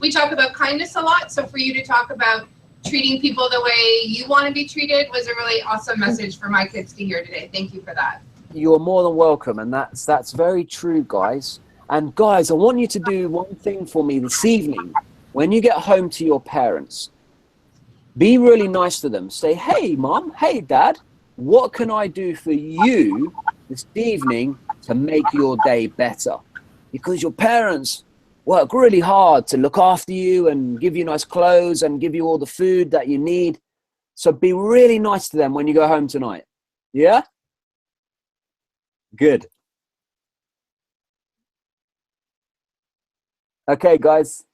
we talk about kindness a lot. So for you to talk about treating people the way you want to be treated was a really awesome message for my kids to hear today. Thank you for that. You're more than welcome, and that's very true, guys. And guys, I want you to do one thing for me this evening. When you get home to your parents, be really nice to them. Say, hey, Mom, hey, Dad, what can I do for you this evening to make your day better? Because your parents work really hard to look after you and give you nice clothes and give you all the food that you need. So be really nice to them when you go home tonight. Yeah? Good. Okay, guys.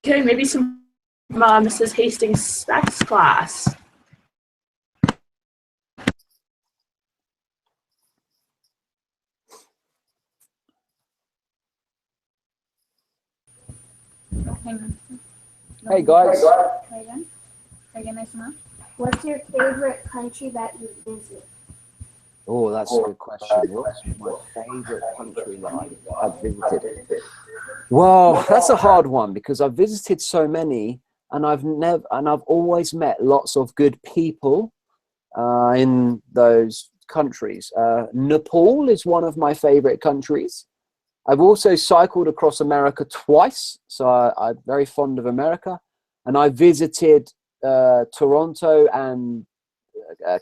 Okay, maybe some Mrs. Hastings specs class. Hey, guys. What's your favorite country that you visit? Oh, that's a good question. What's my favorite country that I've visited? Well, that's a hard one because I've visited so many, and I've always met lots of good people in those countries. Nepal is one of my favorite countries. I've also cycled across America twice, so I'm very fond of America. And I visited Toronto and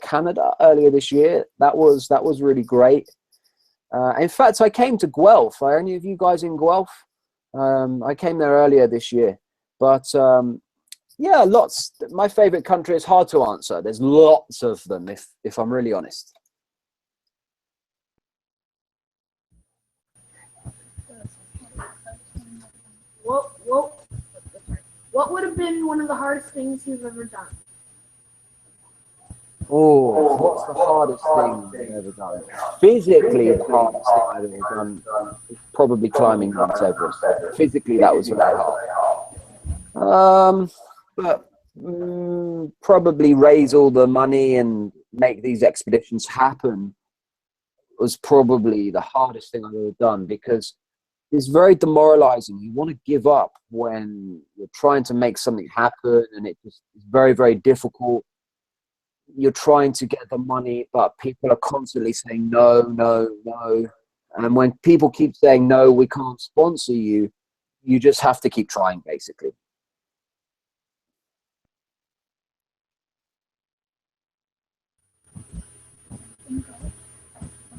Canada earlier this year. That was really great. In fact, I came to Guelph. Are any of you guys in Guelph? I came there earlier this year. But yeah, lots. My favorite country is hard to answer. There's lots of them, if I'm really honest. What would have been one of the hardest things you've ever done? Oh, what's the hardest thing I've ever done? Physically, the hardest thing I've ever done is probably climbing Mount Everest. Physically, that was very hard. But probably raise all the money and make these expeditions happen was probably the hardest thing I've ever done, because it's very demoralizing. You want to give up when you're trying to make something happen, and it just is very, very difficult. You're trying to get the money, but people are constantly saying no, no, no. And when people keep saying no, we can't sponsor you, you just have to keep trying, basically.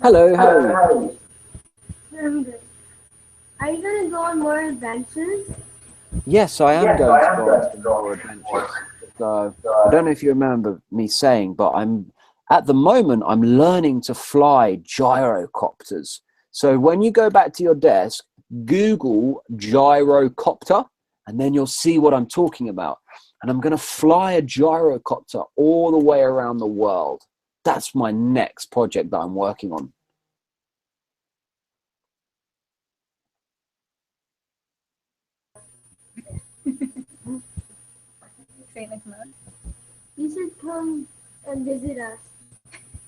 Hello, how are you? I'm good. Are you going to go on more adventures? Yes, I am going to go on more adventures. So I don't know if you remember me saying, but at the moment I'm learning to fly gyrocopters. So when you go back to your desk, Google gyrocopter, and then you'll see what I'm talking about. And I'm going to fly a gyrocopter all the way around the world. That's my next project that I'm working on. You should come and visit us.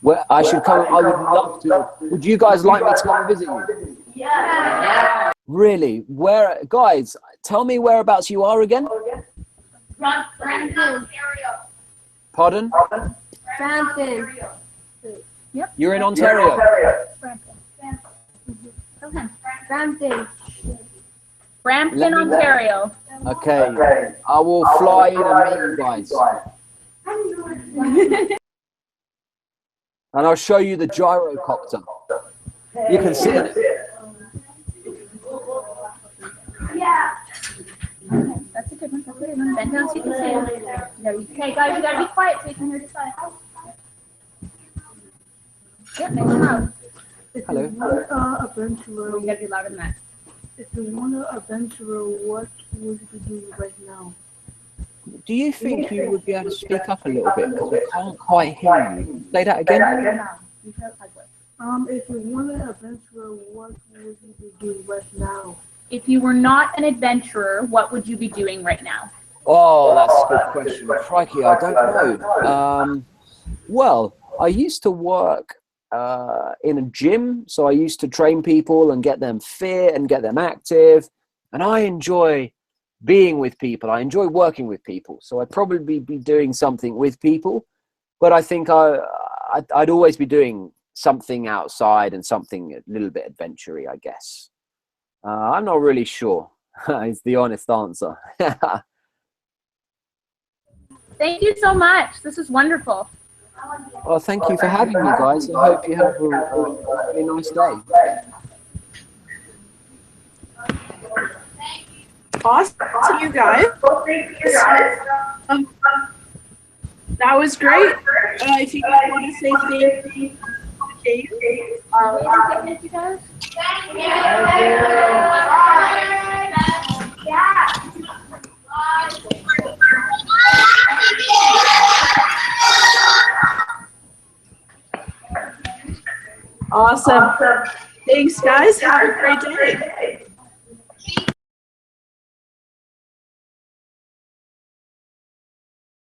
Well, I should come. I would love to. Would you guys like me to come and visit you? Yeah. Really? Where, guys? Tell me whereabouts you are again. Brampton. Pardon? Brampton. Yep. You're in Ontario. Brampton. Brampton, Ontario. Okay. I will fly in and meet you guys. And I'll show you the gyrocopter. You can see it. Yeah. That's a good one. That's a good one. Bend down so you can see it. Okay, guys, you gotta be quiet so you can hear the side. Yep, nice and loud. Hello. Adventurer. You gotta be louder than that. If you want to adventurer, what would you do right now? Do you think you would be able to speak up a little bit? Because I can't quite hear you. Say that again. If you want an adventurer, what would you be doing right now? If you were not an adventurer, what would you be doing right now? Oh, that's a good question. Crikey, I don't know. Well, I used to work in a gym, so I used to train people and get them fit and get them active. And I enjoy being with people. I enjoy working with people. So I'd probably be doing something with people. But I think I'd always be doing something outside and something a little bit adventure-y, I guess. I'm not really sure. It's the honest answer. Thank you so much. This is wonderful. Well, thank you for having me, guys. I hope you have a really nice day. Awesome to you guys. That was great. If you guys want to say thank you, Awesome. Thanks, guys. Have a great day.